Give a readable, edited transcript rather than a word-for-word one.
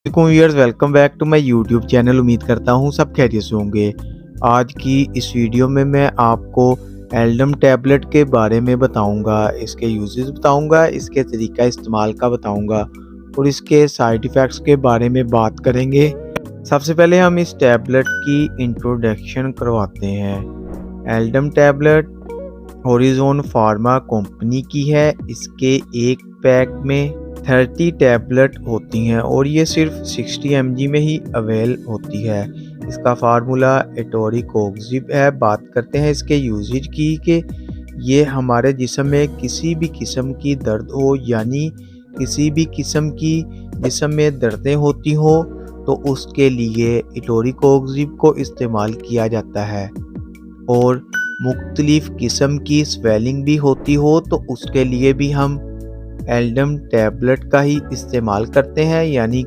Viewers, welcome back to my YouTube channel. उम्मीद करता हूँ सब खैरियत से होंगे। आज की इस वीडियो में मैं आपको एल्डम टैबलेट के बारे में बताऊंगा, इसके यूजेस बताऊंगा, इसके तरीका इस्तेमाल का बताऊंगा और इसके साइड इफ़ेक्ट्स के बारे में बात करेंगे। सबसे पहले हम इस टैबलेट की इंट्रोडक्शन करवाते हैं। एल्डम टैबलेट हॉरिज़ॉन फार्मा कंपनी की है। इसके एक पैक में 30 टैबलेट होती हैं और ये सिर्फ 60 mg में ही अवेल होती है। इसका फार्मूला एटोरिकोक्सिब है। बात करते हैं इसके यूजेज की कि ये हमारे जिस्म में किसी भी किस्म की दर्द हो, यानी किसी भी किस्म की जिस्म में दर्दें होती हो तो उसके लिए एटोरिकोक्सिब को इस्तेमाल किया जाता है। और मुख्तलिफ किस्म की स्वेलिंग भी होती हो तो उसके लिए भी हम एल्डम टैबलेट का ही इस्तेमाल करते हैं, यानी